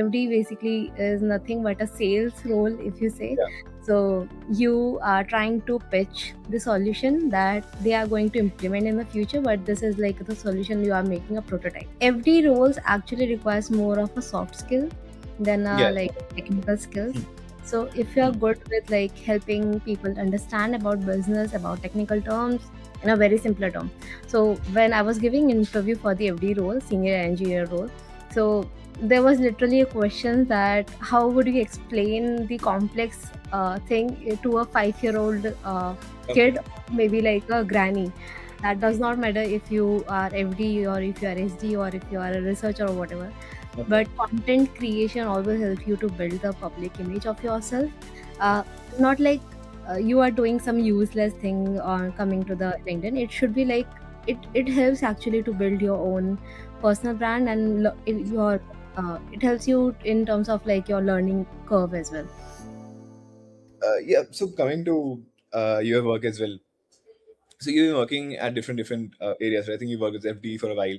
FD basically is nothing but a sales role, if you say. Yeah. So you are trying to pitch the solution that they are going to implement in the future, but this is like the solution you are making a prototype. FD roles actually requires more of a soft skill than Yeah. like technical skills. Hmm. So if you are Hmm. good with like helping people understand about business, about technical terms in a very simpler term. So when I was giving interview for the FD role, senior engineer role, so there was literally a question that how would you explain the complex thing to a 5-year-old Okay. kid, maybe like a granny. That does not matter if you are FD or if you are SD or if you are a researcher or whatever, Okay. but content creation always helps you to build the public image of yourself. Not like you are doing some useless thing or coming to the LinkedIn. It should be like it helps actually to build your own personal brand, and it helps you in terms of like your learning curve as well. Yeah. So coming to your work as well. So you've been working at different areas, right? I think you worked with FD for a while,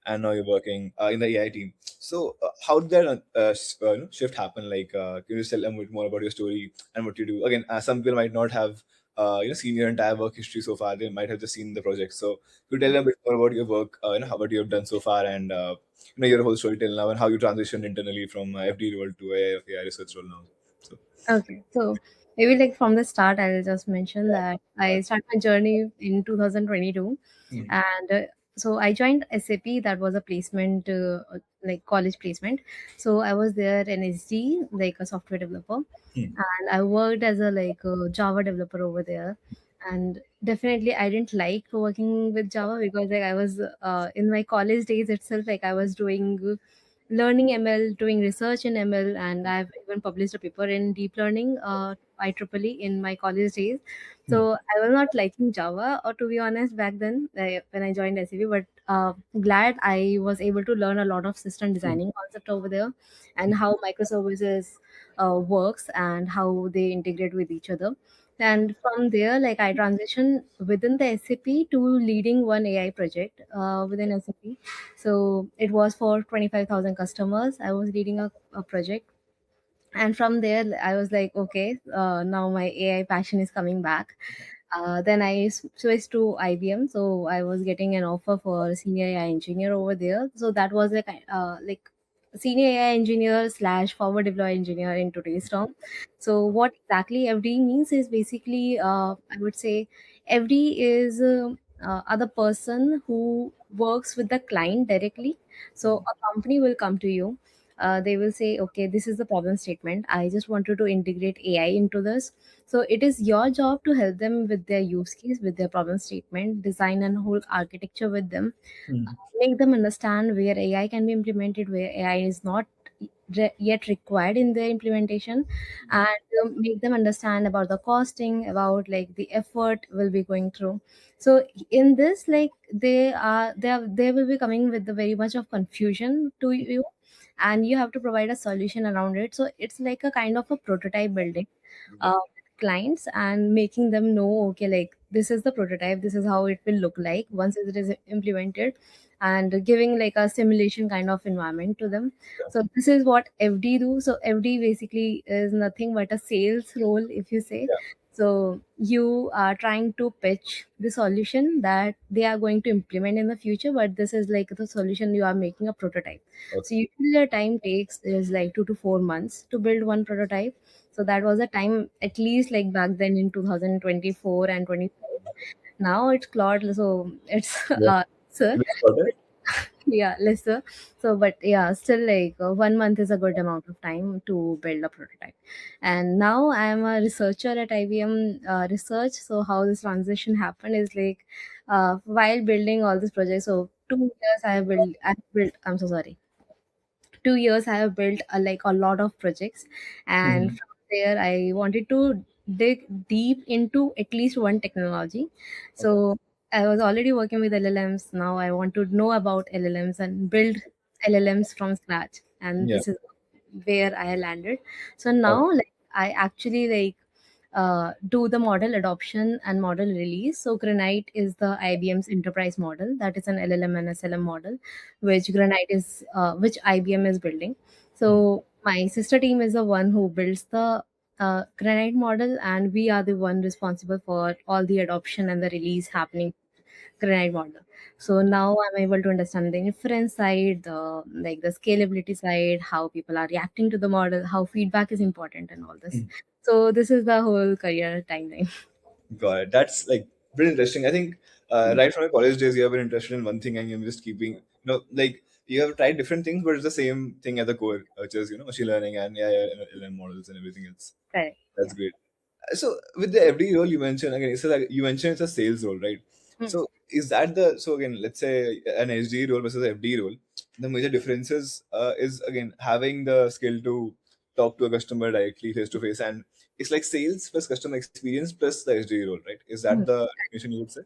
and now you're working in the AI team. So how did that shift happen? Like, can you just tell them a bit more about your story and what you do? Again, some people might not have seen your entire work history so far. They might have just seen the project. So could you tell them a bit more about your work? How what you have done so far, and your whole story till now, and how you transitioned internally from FD role to AI research role now. So Okay, so maybe like from the start, I'll just mention that I started my journey in 2022, yeah. and so I joined SAP. That was a placement, like college placement. So I was there in SD, like a software developer, Hmm. and I worked as a like a Java developer over there. And definitely, I didn't like working with Java because like I was in my college days itself, like I was doing learning ML, doing research in ML, and I've even published a paper in deep learning, IEEE, in my college days. Hmm. So I was not liking Java, or to be honest, back then when I joined SAP, but glad I was able to learn a lot of system Hmm. designing concept over there, and how microservices works and how they integrate with each other. And from there, like I transitioned within the SAP to leading one AI project within SAP. So it was for 25,000 customers. I was leading a project. And from there, I was like, okay, now my AI passion is coming back. Then I switched to IBM. So I was getting an offer for senior AI engineer over there. So that was like senior AI engineer slash forward deploy engineer in today's term. So what exactly FD means is basically, I would say, FD is other person who works with the client directly. So a company will come to you, they will say, okay, this is the problem statement, I just wanted to integrate AI into this. So it is your job to help them with their use case, with their problem statement, design and whole architecture with them, Hmm. make them understand where AI can be implemented, where AI is not yet required in their implementation, and make them understand about the costing, about like the effort will be going through. So in this, like they will be coming with the very much of confusion to you, and you have to provide a solution around it. So it's like a kind of a prototype building with clients, and making them know, okay, like this is the prototype, this is how it will look like once it is implemented, and giving like a simulation kind of environment to them. So this is what FD do. So FD basically is nothing but a sales role, if you say. Yeah. So you are trying to pitch the solution that they are going to implement in the future, but this is like the solution you are making a prototype. Okay. So usually the time takes is like 2 to 4 months to build one prototype. So that was a time, at least like back then in 2024 and 25. Now it's Claude, so it's Yeah. sir. Which project? Yeah, lesser. So but yeah, still like 1 month is a good amount of time to build a prototype. And now I am a researcher at IBM research. So how this transition happened is like, while building all these projects, so 2 years I have built, I'm so sorry, 2 years I have built like a lot of projects. And Hmm. from there I wanted to dig deep into at least one technology. Okay. So I was already working with LLMs. Now I want to know about LLMs and build LLMs from scratch, and Yeah. this is where I landed. So Okay. now like I actually like do the model adoption and model release. So Granite is the IBM's enterprise model. That is an LLM and SLM model, which IBM is building. So my sister team is the one who builds the Granite model, and we are the one responsible for all the adoption and the release happening Granite model. So now I'm able to understand the inference side, the like the scalability side, how people are reacting to the model, how feedback is important, and all this. Hmm. So this is the whole career timeline. Got it. That's like pretty interesting. I think right from your college days, you have been interested in one thing, and you're just keeping, like you have tried different things, but it's the same thing at the core, which is machine learning and AI, and LLM models and everything else. Correct. That's Yeah. great. So with the FD role you mentioned again, it's like you mentioned it's a sales role, right? Hmm. So is that the so again, let's say an HD role versus FD role, the major differences is again having the skill to talk to a customer directly face to face, and it's like sales plus customer experience plus the HD role, right? Is Hmm. that the definition you would say?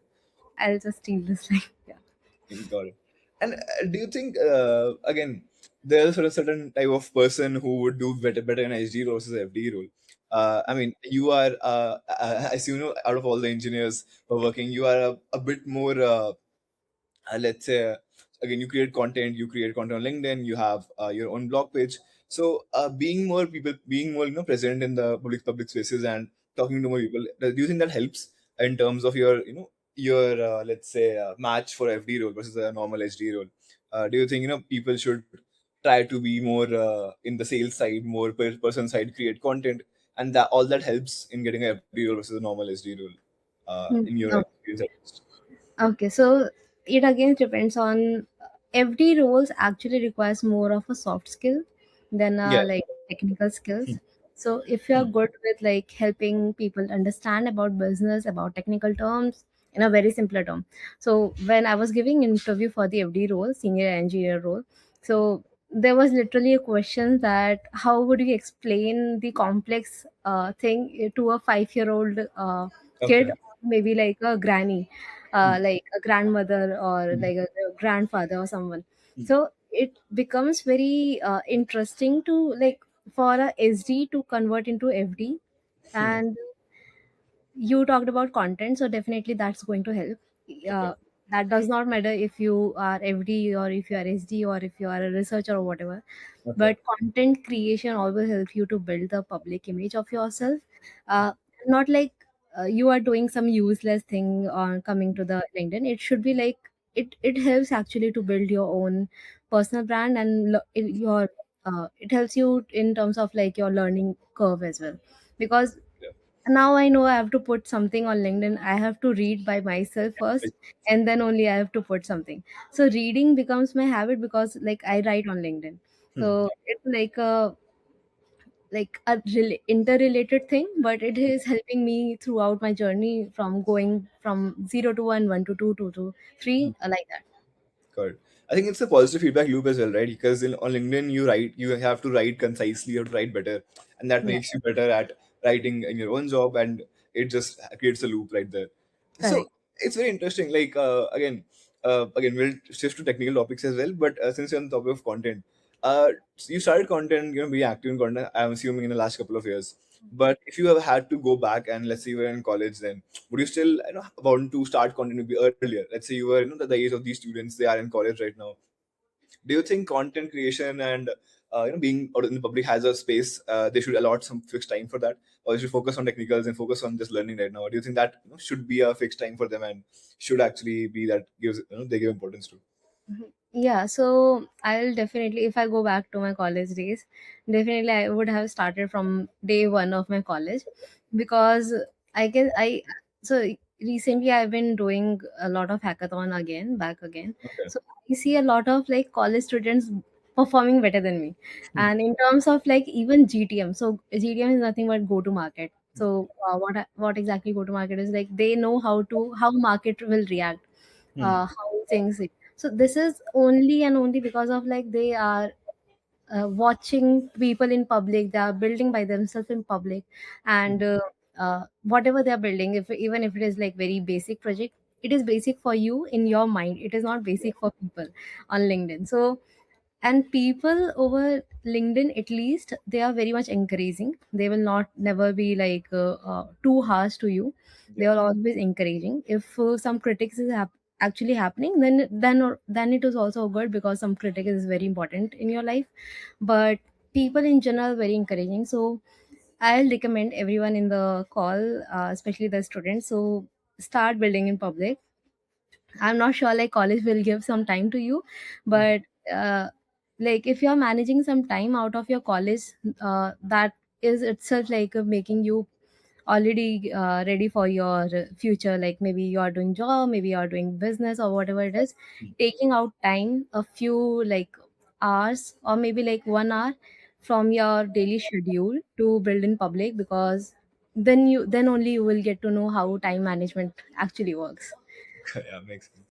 I'll just steal this line. Yeah. Got it. And do you think again there's a certain type of person who would do better in HD role versus FD role? I mean, you are as you know, out of all the engineers who are working, you are a bit more. Let's say again you create content on LinkedIn, you have your own blog page. So being more present in the public spaces and talking to more people, do you think that helps in terms of your your let's say match for FD role versus a normal HD role? Do you think people should try to be more in the sales side, more person side, create content, and that all that helps in getting a FD role versus a normal HD role Hmm. in your No. experience at least? Okay, so it again depends on every roles actually requires more of a soft skill than Yeah. like technical Hmm. skills. So if you're Hmm. good with like helping people understand about business, about technical terms in a very simpler term. So when I was giving interview for the FD role, senior engineer role, so there was literally a question that how would you explain the complex thing to a 5-year old kid, Okay. maybe like a granny, Hmm. like a grandmother or Hmm. like a grandfather or someone. Hmm. So it becomes very interesting to like for a SD to convert into FD. Hmm. And you talked about content, so definitely that's going to help. Okay. That does not matter if you are FD or if you are SD or if you are a researcher or whatever, Okay. but content creation always helps you to build the public image of yourself. Not like you are doing some useless thing on coming to the LinkedIn. It should be like it helps actually to build your own personal brand, and your it helps you in terms of like your learning curve as well. Because Yeah. now I know I have to put something on LinkedIn, I have to read by myself first, Like, and then only I have to put something. So reading becomes my habit because like I write on LinkedIn. hmm. So it's like a interrelated thing, but it is helping me throughout my journey from going from 0 to 1, 1 to 2, 2 to 3, like that. Got it. I think it's a positive feedback loop as well, right? Because on LinkedIn, you have to write concisely, you have to write better, and that Yeah, makes you better at writing in your own job, and it just creates a loop right there. So correct. it's very interesting. Like again, we'll shift to technical topics as well. But since you're on the topic of content, so you started content, be active in content. I'm assuming in the last couple of years. But if you have had to go back and let's say you were in college, then would you still want to start content maybe earlier? Let's say you were the age of these students, they are in college right now. Do you think content creation and being out in the public has a space? They should allot some fixed time for that, or they should focus on technicals and focus on just learning right now? Or do you think that should be a fixed time for them and should actually be that gives they give importance to? Mhm. Yeah, so I'll definitely, if I go back to my college days, definitely I would have started from day one of my college, because I guess so recently I've been doing a lot of hackathon again, back again. Okay. So I see a lot of like college students performing better than me. Hmm. And in terms of like even GTM, so GTM is nothing but go to market. So what exactly go to market is like they know how market will react, Hmm. how things. So this is only and only because of like they are watching people in public, they are building by themselves in public. And whatever they are building, if even if it is like very basic project, it is basic for you in your mind, it is not basic for people on LinkedIn. So and people over LinkedIn, at least they are very much encouraging. They will not never be like too harsh to you. They Yeah. are always encouraging. If some critics is actually happening, then it is also good, because some critic is very important in your life. But people in general very encouraging. So I'll recommend everyone in the call, especially the students, so start building in public. I'm not sure like college will give some time to you, Mhm. but like if you're managing some time out of your college, that is itself like making you already ready for your future. Like maybe you are doing job, maybe you are doing business or whatever it is. Taking out time, a few like hours or maybe like 1 hour from your daily schedule to build in public, because then only you will get to know how time management actually works. Yeah, makes sense.